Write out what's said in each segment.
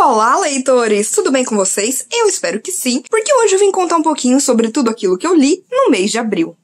Olá, leitores! Tudo bem com vocês? Eu espero que sim, porque hoje eu vim contar um pouquinho sobre tudo aquilo que eu li no mês de abril.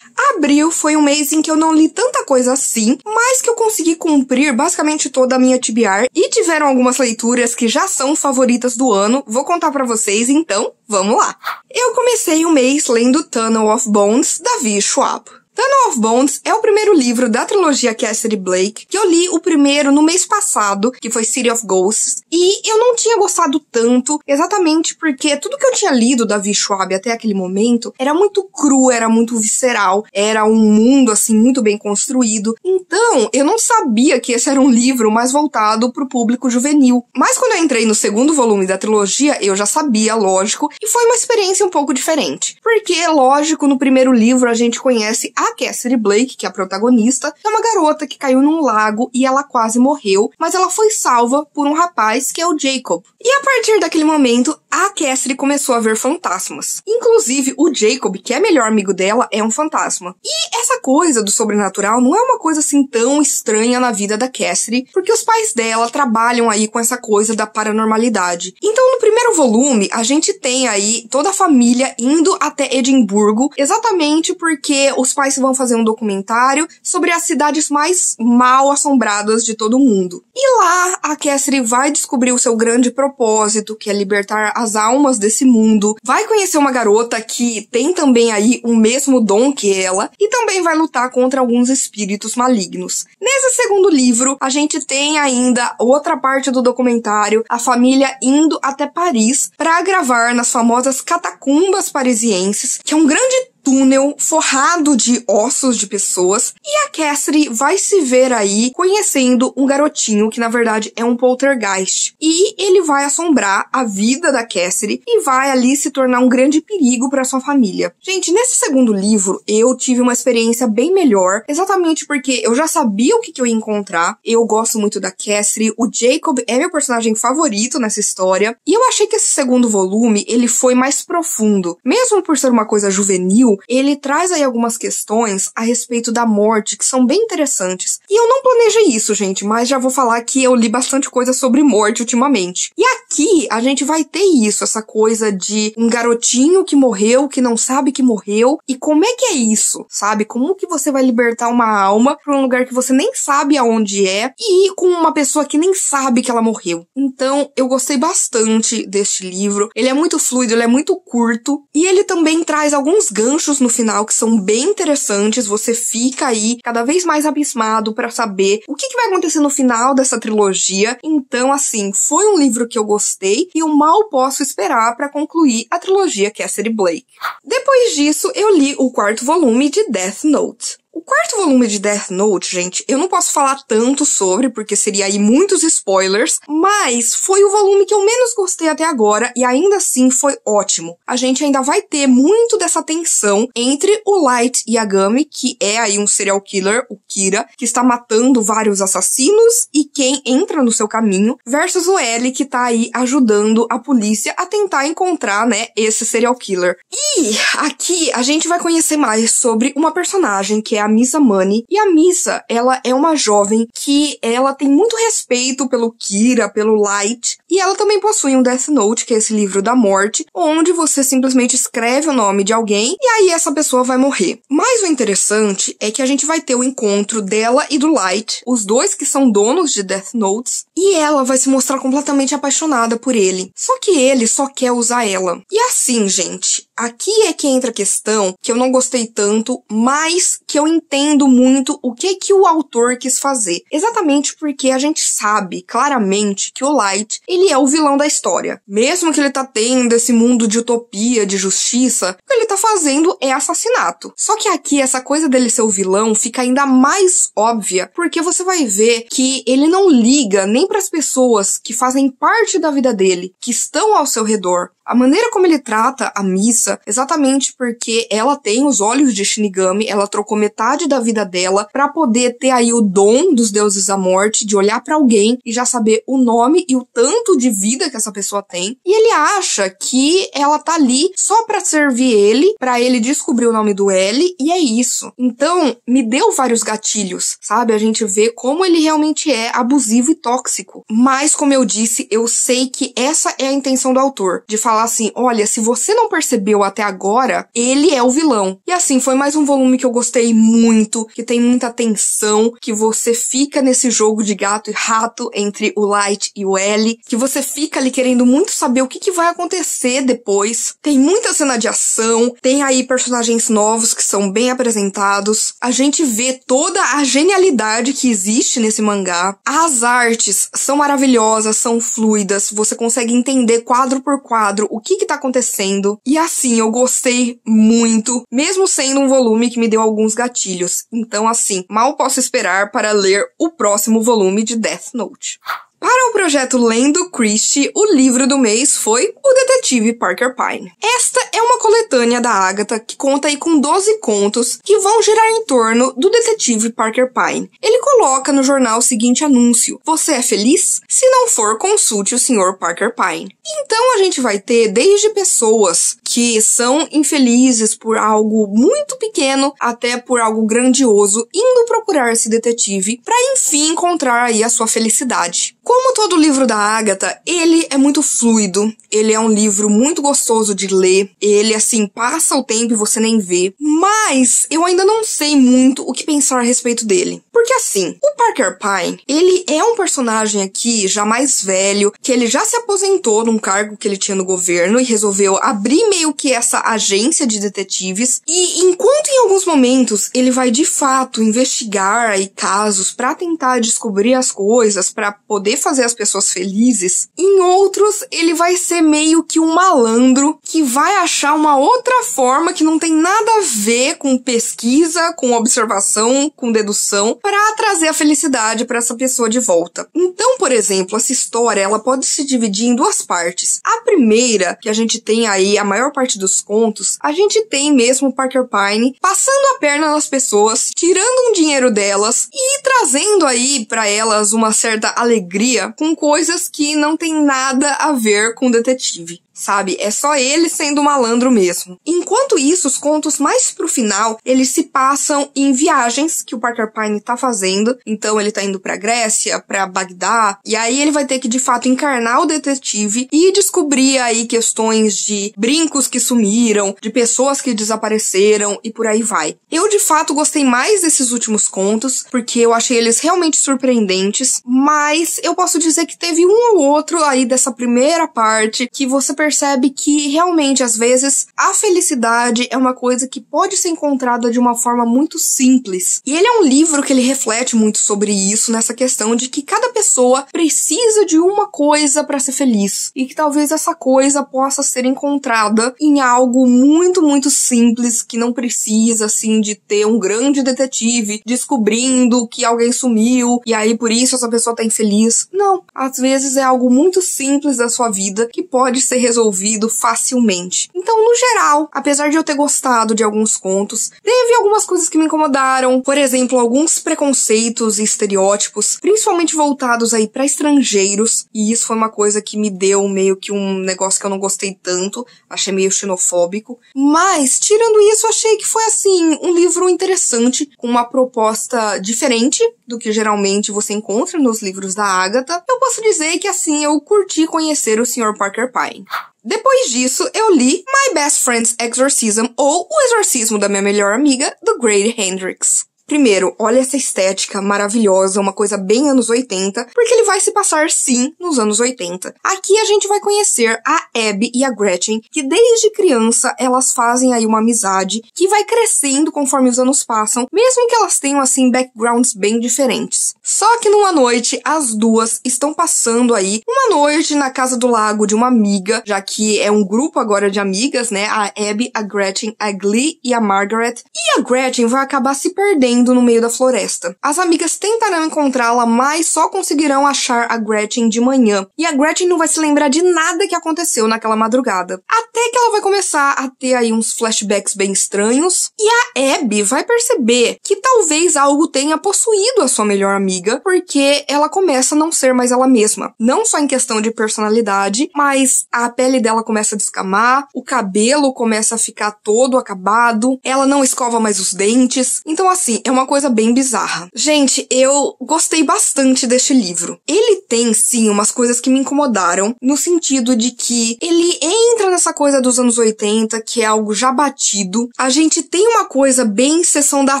Abril foi um mês em que eu não li tanta coisa assim, mas que eu consegui cumprir basicamente toda a minha TBR e tiveram algumas leituras que já são favoritas do ano. Vou contar pra vocês, então vamos lá! Eu comecei o mês lendo Tunnel of Bones, da V. Schwab. Tunnel of Bones é o primeiro livro da trilogia Cassidy Blake, que eu li o primeiro no mês passado, que foi City of Ghosts, e eu não tinha gostado tanto, exatamente porque tudo que eu tinha lido da V. Schwab até aquele momento era muito cru, era muito visceral, era um mundo, assim, muito bem construído, então eu não sabia que esse era um livro mais voltado pro público juvenil. Mas quando eu entrei no segundo volume da trilogia, eu já sabia, lógico, e foi uma experiência um pouco diferente. Porque, lógico, no primeiro livro a gente conhece a Cassidy Blake, que é a protagonista, é uma garota que caiu num lago e ela quase morreu, mas ela foi salva por um rapaz que é o Jacob. E a partir daquele momento, a Cassidy começou a ver fantasmas. Inclusive, o Jacob, que é melhor amigo dela, é um fantasma. E essa coisa do sobrenatural não é uma coisa assim tão estranha na vida da Cassidy, porque os pais dela trabalham aí com essa coisa da paranormalidade. Então, no primeiro volume, a gente tem aí toda a família indo até Edimburgo, exatamente porque os pais vão fazer um documentário sobre as cidades mais mal assombradas de todo mundo. E lá, a Cassidy vai descobrir o seu grande propósito, que é libertar as almas desse mundo, vai conhecer uma garota que tem também aí o mesmo dom que ela, e também vai lutar contra alguns espíritos malignos. Nesse segundo livro, a gente tem ainda outra parte do documentário, a família indo até Paris para gravar nas famosas catacumbas parisienses, que é um grande túnel forrado de ossos de pessoas, e a Cassidy vai se ver aí conhecendo um garotinho que na verdade é um poltergeist, e ele vai assombrar a vida da Cassidy e vai ali se tornar um grande perigo para sua família. Gente, nesse segundo livro eu tive uma experiência bem melhor, exatamente porque eu já sabia o que eu ia encontrar. Eu gosto muito da Cassidy, o Jacob é meu personagem favorito nessa história, e eu achei que esse segundo volume ele foi mais profundo, mesmo por ser uma coisa juvenil. Ele traz aí algumas questões a respeito da morte que são bem interessantes. E eu não planejei isso, gente, mas já vou falar que eu li bastante coisa sobre morte ultimamente. E aqui a gente vai ter isso, essa coisa de um garotinho que morreu, que não sabe que morreu. E como é que é isso, sabe? Como que você vai libertar uma alma pra um lugar que você nem sabe aonde é e ir com uma pessoa que nem sabe que ela morreu. Então, eu gostei bastante deste livro. Ele é muito fluido, ele é muito curto. E ele também traz alguns ganchos no final que são bem interessantes. Você fica aí cada vez mais abismado pra saber o que vai acontecer no final dessa trilogia. Então, assim, foi um livro que eu gostei e eu mal posso esperar pra concluir a trilogia Cassidy Blake. Depois disso, eu li o quarto volume de Death Note. O quarto volume de Death Note, gente, eu não posso falar tanto sobre, porque seria aí muitos spoilers, mas foi o volume que eu menos gostei até agora, e ainda assim foi ótimo. A gente ainda vai ter muito dessa tensão entre o Light Yagami, que é aí um serial killer, o Kira, que está matando vários assassinos e quem entra no seu caminho, versus o L, que tá aí ajudando a polícia a tentar encontrar, né, esse serial killer. E aqui a gente vai conhecer mais sobre uma personagem que é a Misa Money, e a Misa, ela é uma jovem que ela tem muito respeito pelo Kira, pelo Light, e ela também possui um Death Note, que é esse livro da morte, onde você simplesmente escreve o nome de alguém, e aí essa pessoa vai morrer. Mas o interessante é que a gente vai ter o encontro dela e do Light, os dois que são donos de Death Notes, e ela vai se mostrar completamente apaixonada por ele. Só que ele só quer usar ela. E assim, gente, aqui é que entra a questão que eu não gostei tanto, mas que eu entendo muito o que o autor quis fazer. Exatamente porque a gente sabe claramente que o Light, ele é o vilão da história. Mesmo que ele tá tendo esse mundo de utopia, de justiça, o que ele tá fazendo é assassinato. Só que aqui essa coisa dele ser o vilão fica ainda mais óbvia, porque você vai ver que ele não liga nem pras pessoas que fazem parte da vida dele, que estão ao seu redor. A maneira como ele trata a Misa, exatamente porque ela tem os olhos de Shinigami, ela trocou metade da vida dela pra poder ter aí o dom dos deuses da morte, de olhar pra alguém e já saber o nome e o tanto de vida que essa pessoa tem. E ele acha que ela tá ali só pra servir ele, pra ele descobrir o nome do L, e é isso. Então, me deu vários gatilhos, sabe? A gente vê como ele realmente é abusivo e tóxico. Mas, como eu disse, eu sei que essa é a intenção do autor, de falar assim, olha, se você não percebeu até agora, ele é o vilão. E assim, foi mais um volume que eu gostei muito, que tem muita tensão, que você fica nesse jogo de gato e rato entre o Light e o L, que você fica ali querendo muito saber o que vai acontecer depois. Tem muita cena de ação, tem aí personagens novos que são bem apresentados. A gente vê toda a genialidade que existe nesse mangá. As artes são maravilhosas, são fluidas, você consegue entender quadro por quadro o que tá acontecendo. E assim, eu gostei muito, mesmo sendo um volume que me deu alguns gatilhos. Então assim, mal posso esperar para ler o próximo volume de Death Note. Para o projeto Lendo Christie, o livro do mês foi O Detetive Parker Pyne. Esta é uma coletânea da Agatha que conta aí com 12 contos que vão girar em torno do detetive Parker Pyne. Ele coloca no jornal o seguinte anúncio: você é feliz? Se não for, consulte o Sr. Parker Pyne. Então a gente vai ter desde pessoas que são infelizes por algo muito pequeno até por algo grandioso, indo procurar esse detetive para enfim encontrar aí a sua felicidade. Como todo livro da Agatha, ele é muito fluido, ele é um livro muito gostoso de ler, ele assim passa o tempo e você nem vê, mas eu ainda não sei muito o que pensar a respeito dele. Porque assim, o Parker Pyne, ele é um personagem aqui já mais velho, que ele já se aposentou num cargo que ele tinha no governo e resolveu abrir meio que essa agência de detetives, e enquanto em alguns momentos ele vai de fato investigar aí casos pra tentar descobrir as coisas, pra poder fazer as pessoas felizes, em outros ele vai ser meio que um malandro que vai achar uma outra forma que não tem nada a ver com pesquisa, com observação, com dedução, para trazer a felicidade para essa pessoa de volta. Então, por exemplo, essa história ela pode se dividir em duas partes. A primeira, que a gente tem aí a maior parte dos contos, a gente tem mesmo o Parker Pyne passando a perna nas pessoas, tirando um dinheiro delas e trazendo aí para elas uma certa alegria com coisas que não tem nada a ver com o detetive. Sabe? É só ele sendo malandro mesmo. Enquanto isso, os contos mais pro final, eles se passam em viagens que o Parker Pyne tá fazendo. Então ele tá indo pra Grécia, pra Bagdá, e aí ele vai ter que de fato encarnar o detetive e descobrir aí questões de brincos que sumiram, de pessoas que desapareceram e por aí vai. Eu de fato gostei mais desses últimos contos, porque eu achei eles realmente surpreendentes, mas eu posso dizer que teve um ou outro aí dessa primeira parte que você percebe que realmente às vezes a felicidade é uma coisa que pode ser encontrada de uma forma muito simples. E ele é um livro que ele reflete muito sobre isso, nessa questão de que cada pessoa precisa de uma coisa para ser feliz e que talvez essa coisa possa ser encontrada em algo muito, muito simples, que não precisa assim de ter um grande detetive descobrindo que alguém sumiu e aí por isso essa pessoa tá infeliz. Não, às vezes é algo muito simples da sua vida que pode ser resolvido facilmente. Então, no geral, apesar de eu ter gostado de alguns contos, teve algumas coisas que me incomodaram, por exemplo, alguns preconceitos e estereótipos, principalmente voltados aí pra estrangeiros, e isso foi uma coisa que me deu meio que um negócio que eu não gostei tanto, achei meio xenofóbico, mas, tirando isso, achei que foi, assim, um livro interessante, com uma proposta diferente do que geralmente você encontra nos livros da Agatha. Eu posso dizer que, assim, eu curti conhecer o Sr. Parker Pyne. Depois disso, eu li My Best Friend's Exorcism, ou O Exorcismo da Minha Melhor Amiga, do Grady Hendrix. Primeiro, olha essa estética maravilhosa, uma coisa bem anos 80, porque ele vai se passar, sim, nos anos 80. Aqui a gente vai conhecer a Abby e a Gretchen, que desde criança elas fazem aí uma amizade que vai crescendo conforme os anos passam, mesmo que elas tenham, assim, backgrounds bem diferentes. Só que numa noite, as duas estão passando aí uma noite na casa do lago de uma amiga, já que é um grupo agora de amigas, né? A Abby, a Gretchen, a Glee e a Margaret. E a Gretchen vai acabar se perdendo vivendo no meio da floresta. As amigas tentarão encontrá-la, mas só conseguirão achar a Gretchen de manhã. E a Gretchen não vai se lembrar de nada que aconteceu naquela madrugada. Até que ela vai começar a ter aí uns flashbacks bem estranhos. E a Abby vai perceber que talvez algo tenha possuído a sua melhor amiga, porque ela começa a não ser mais ela mesma. Não só em questão de personalidade, mas a pele dela começa a descamar, o cabelo começa a ficar todo acabado, ela não escova mais os dentes. Então, assim, é uma coisa bem bizarra. Gente, eu gostei bastante deste livro. Ele tem, sim, umas coisas que me incomodaram, no sentido de que ele entra nessa coisa dos anos 80, que é algo já batido. A gente tem uma coisa bem sessão da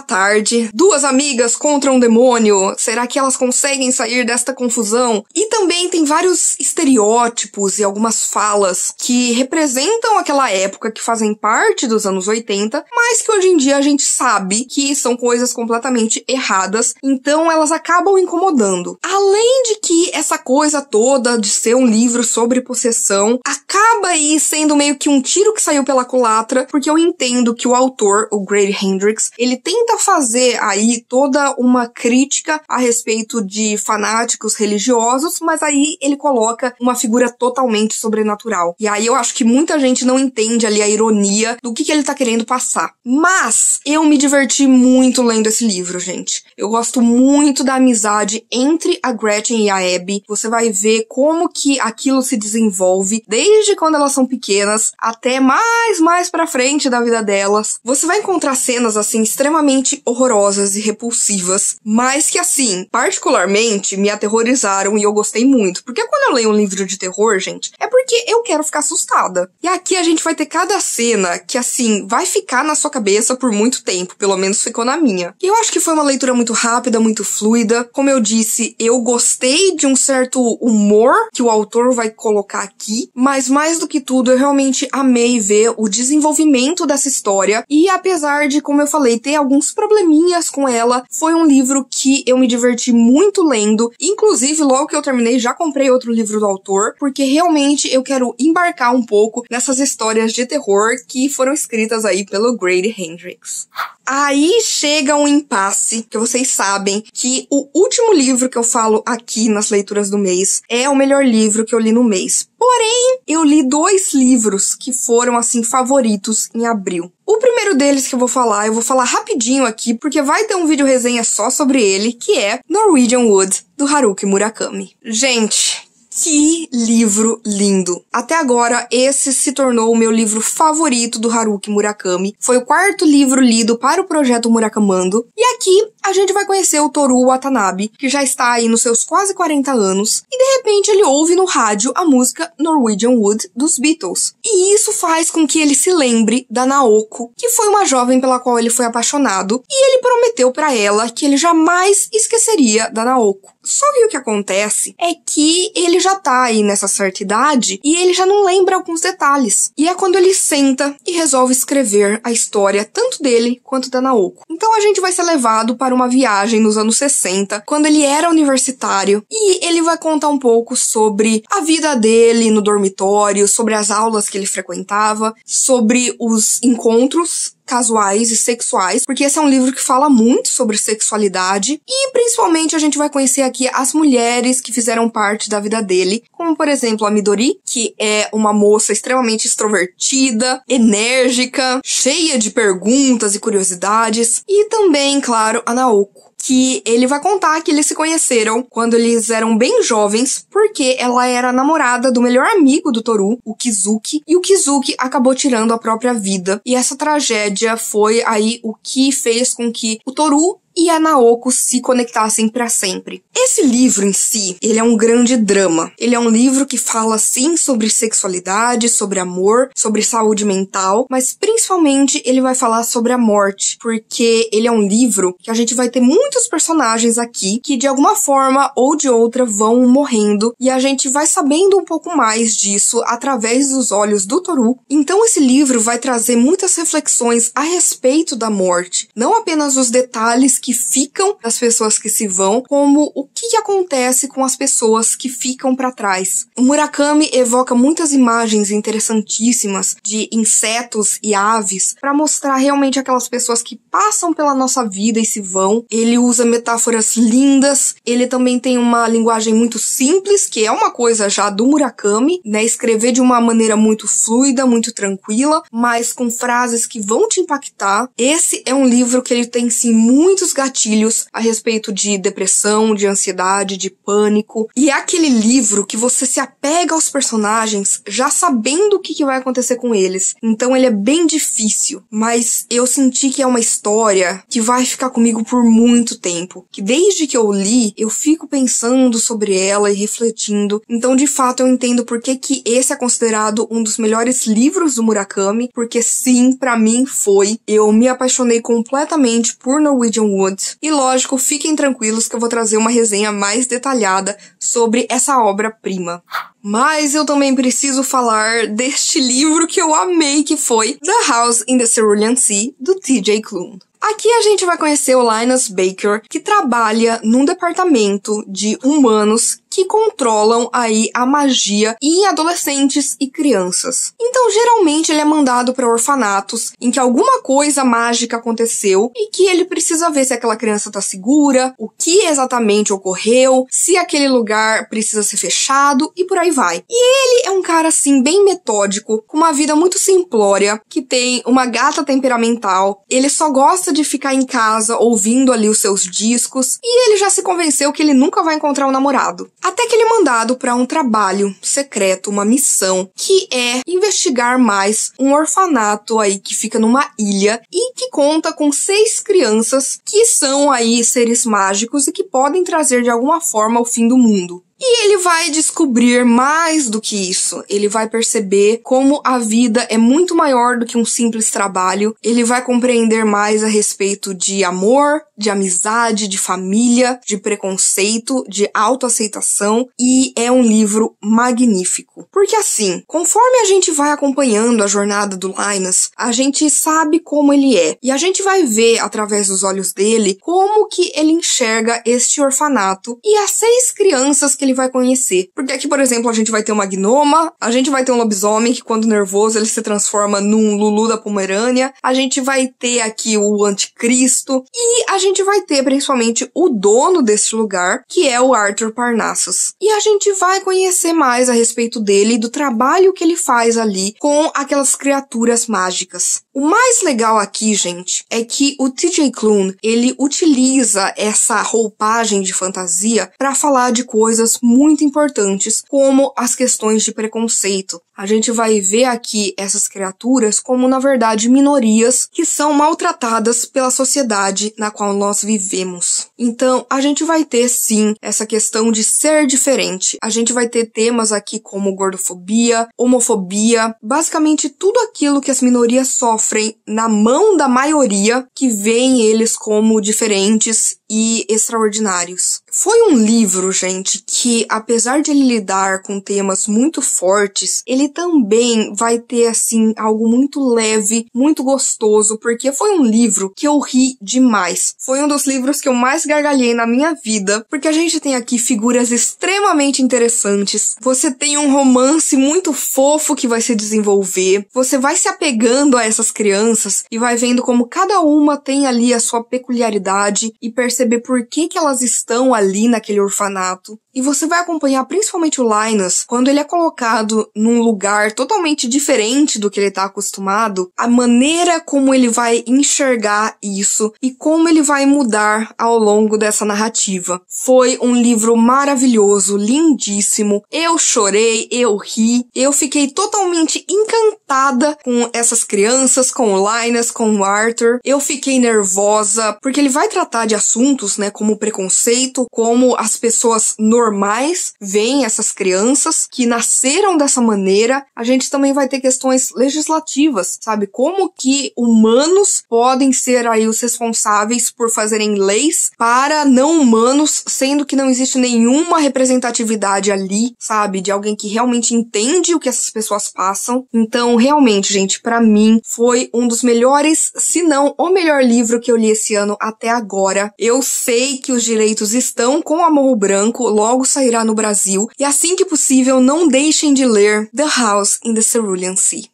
tarde, duas amigas contra um demônio, será que elas conseguem sair desta confusão? E também tem vários estereótipos e algumas falas que representam aquela época, que fazem parte dos anos 80, mas que hoje em dia a gente sabe que são coisas completamente erradas, então elas acabam incomodando. Além de que essa coisa toda de ser um livro sobre possessão acaba aí sendo meio que um tiro que saiu pela culatra, porque eu entendo que o autor, o Grady Hendrix, ele tenta fazer aí toda uma crítica a respeito de fanáticos religiosos, mas aí ele coloca uma figura totalmente sobrenatural. E aí eu acho que muita gente não entende ali a ironia do que ele tá querendo passar. Mas eu me diverti muito lendo esse livro, gente. Eu gosto muito da amizade entre a Gretchen e a Abby. Você vai ver como que aquilo se desenvolve desde quando elas são pequenas até mais pra frente da vida delas. Você vai encontrar cenas, assim, extremamente horrorosas e repulsivas, mas que, assim, particularmente me aterrorizaram e eu gostei muito. Porque quando eu leio um livro de terror, gente, é porque eu quero ficar assustada. E aqui a gente vai ter cada cena que, assim, vai ficar na sua cabeça por muito tempo, pelo menos ficou na minha. E eu acho que foi uma leitura muito rápida, muito fluida. Como eu disse, eu gostei de um certo humor que o autor vai colocar aqui, mas mais do que tudo, eu realmente amei ver o desenvolvimento dessa história. E apesar de, como eu falei, ter alguns probleminhas com ela, foi um livro que eu me diverti muito lendo. Inclusive, logo que eu terminei, já comprei outro livro do autor, porque realmente eu quero embarcar um pouco nessas histórias de terror que foram escritas aí pelo Grady Hendrix. Aí chega um impasse, que vocês sabem que o último livro que eu falo aqui nas leituras do mês é o melhor livro que eu li no mês. Porém, eu li 2 livros que foram, assim, favoritos em abril. O primeiro deles que eu vou falar rapidinho aqui, porque vai ter um vídeo resenha só sobre ele, que é Norwegian Wood, do Haruki Murakami. Gente, que livro lindo! Até agora, esse se tornou o meu livro favorito do Haruki Murakami. Foi o 4º livro lido para o projeto Murakamando. E aqui, a gente vai conhecer o Toru Watanabe, que já está aí nos seus quase 40 anos. E de repente, ele ouve no rádio a música Norwegian Wood dos Beatles. E isso faz com que ele se lembre da Naoko, que foi uma jovem pela qual ele foi apaixonado. E ele prometeu para ela que ele jamais esqueceria da Naoko. Só que o que acontece é que ele já tá aí nessa certa idade e ele já não lembra alguns detalhes. E é quando ele senta e resolve escrever a história tanto dele quanto da Naoko. Então a gente vai ser levado para uma viagem nos anos 60, quando ele era universitário, e ele vai contar um pouco sobre a vida dele no dormitório, sobre as aulas que ele frequentava, sobre os encontros casuais e sexuais, porque esse é um livro que fala muito sobre sexualidade e principalmente a gente vai conhecer aqui as mulheres que fizeram parte da vida dele, como por exemplo a Midori, que é uma moça extremamente extrovertida, enérgica, cheia de perguntas e curiosidades, e também, claro, a Naoko, que ele vai contar que eles se conheceram quando eles eram bem jovens, porque ela era namorada do melhor amigo do Toru, o Kizuki, e o Kizuki acabou tirando a própria vida. E essa tragédia foi aí o que fez com que o Toru e a Naoko se conectassem pra sempre. Esse livro em si, ele é um grande drama. Ele é um livro que fala, sim, sobre sexualidade, sobre amor, sobre saúde mental, mas principalmente ele vai falar sobre a morte, porque ele é um livro que a gente vai ter muitos personagens aqui que de alguma forma ou de outra vão morrendo, e a gente vai sabendo um pouco mais disso através dos olhos do Toru. Então esse livro vai trazer muitas reflexões a respeito da morte, não apenas os detalhes que ficam das pessoas que se vão, como o que acontece com as pessoas que ficam para trás. O Murakami evoca muitas imagens interessantíssimas de insetos e aves para mostrar realmente aquelas pessoas que passam pela nossa vida e se vão. Ele usa metáforas lindas, ele também tem uma linguagem muito simples, que é uma coisa já do Murakami, né? Escrever de uma maneira muito fluida, muito tranquila, mas com frases que vão te impactar. Esse é um livro que ele tem sim muitos gatilhos a respeito de depressão, de ansiedade, de pânico, e é aquele livro que você se apega aos personagens já sabendo o que vai acontecer com eles. Então ele é bem difícil, mas eu senti que é uma história que vai ficar comigo por muito tempo, que desde que eu li, eu fico pensando sobre ela e refletindo. Então, de fato, eu entendo por que esse é considerado um dos melhores livros do Murakami, porque sim, pra mim foi. Eu me apaixonei completamente por Norwegian Wood. E lógico, fiquem tranquilos que eu vou trazer uma resenha mais detalhada sobre essa obra-prima. Mas eu também preciso falar deste livro que eu amei, que foi The House in the Cerulean Sea, do T.J. Klune. Aqui a gente vai conhecer o Linus Baker, que trabalha num departamento de humanos que controlam aí a magia em adolescentes e crianças. Então, geralmente, ele é mandado para orfanatos em que alguma coisa mágica aconteceu e que ele precisa ver se aquela criança tá segura, o que exatamente ocorreu, se aquele lugar precisa ser fechado e por aí vai. E ele é um cara, assim, bem metódico, com uma vida muito simplória, que tem uma gata temperamental, ele só gosta de ficar em casa ouvindo ali os seus discos e ele já se convenceu que ele nunca vai encontrar um namorado. Até que ele é mandado para um trabalho secreto, uma missão, que é investigar mais um orfanato aí que fica numa ilha e que conta com 6 crianças que são aí seres mágicos e que podem trazer de alguma forma o fim do mundo. E ele vai descobrir mais do que isso. Ele vai perceber como a vida é muito maior do que um simples trabalho. Ele vai compreender mais a respeito de amor, de amizade, de família, de preconceito, de autoaceitação. E é um livro magnífico. Porque assim, conforme a gente vai acompanhando a jornada do Linus, a gente sabe como ele é. E a gente vai ver, através dos olhos dele, como que ele enxerga este orfanato e as 6 crianças que ele vai conhecer. Porque aqui, por exemplo, a gente vai ter uma gnoma, a gente vai ter um lobisomem que quando nervoso ele se transforma num Lulu da Pomerânia, a gente vai ter aqui o anticristo e a gente vai ter principalmente o dono desse lugar, que é o Arthur Parnassus. E a gente vai conhecer mais a respeito dele e do trabalho que ele faz ali com aquelas criaturas mágicas. O mais legal aqui, gente, é que o T.J. Klune, ele utiliza essa roupagem de fantasia para falar de coisas muito importantes, como as questões de preconceito. A gente vai ver aqui essas criaturas como, na verdade, minorias que são maltratadas pela sociedade na qual nós vivemos. Então, a gente vai ter, sim, essa questão de ser diferente. A gente vai ter temas aqui como gordofobia, homofobia, basicamente tudo aquilo que as minorias sofrem na mão da maioria que veem eles como diferentes e extraordinários. Foi um livro, gente, que apesar de ele lidar com temas muito fortes, ele também vai ter, assim, algo muito leve, muito gostoso, porque foi um livro que eu ri demais. Foi um dos livros que eu mais gargalhei na minha vida, porque a gente tem aqui figuras extremamente interessantes, você tem um romance muito fofo que vai se desenvolver, você vai se apegando a essas crianças e vai vendo como cada uma tem ali a sua peculiaridade e perceber por que elas estão ali naquele orfanato. E você vai acompanhar principalmente o Linus, quando ele é colocado num lugar totalmente diferente do que ele está acostumado, a maneira como ele vai enxergar isso e como ele vai mudar ao longo dessa narrativa. Foi um livro maravilhoso, lindíssimo. Eu chorei, eu ri, eu fiquei totalmente encantada com essas crianças, com o Linus, com o Arthur. Eu fiquei nervosa, porque ele vai tratar de assuntos, né, como preconceito, como as pessoas normais normais veem essas crianças que nasceram dessa maneira. A gente também vai ter questões legislativas, sabe? Como que humanos podem ser aí os responsáveis por fazerem leis para não humanos, sendo que não existe nenhuma representatividade ali, sabe? De alguém que realmente entende o que essas pessoas passam. Então, realmente, gente, pra mim, foi um dos melhores, se não o melhor livro que eu li esse ano até agora. Eu sei que os direitos estão com a Morro Branco, logo sairá no Brasil. E assim que possível, não deixem de ler The House in the Cerulean Sea.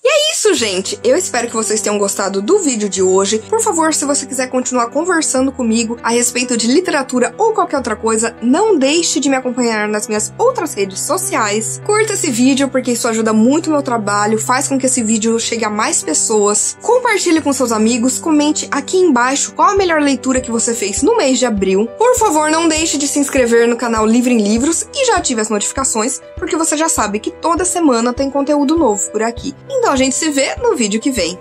E é isso, gente! Eu espero que vocês tenham gostado do vídeo de hoje. Por favor, se você quiser continuar conversando comigo a respeito de literatura ou qualquer outra coisa, não deixe de me acompanhar nas minhas outras redes sociais. Curta esse vídeo, porque isso ajuda muito o meu trabalho, faz com que esse vídeo chegue a mais pessoas. Compartilhe com seus amigos, comente aqui embaixo qual a melhor leitura que você fez no mês de abril. Por favor, não deixe de se inscrever no canal Livre em Livros e já ative as notificações, porque você já sabe que toda semana tem conteúdo novo por aqui. Então a gente se vê no vídeo que vem.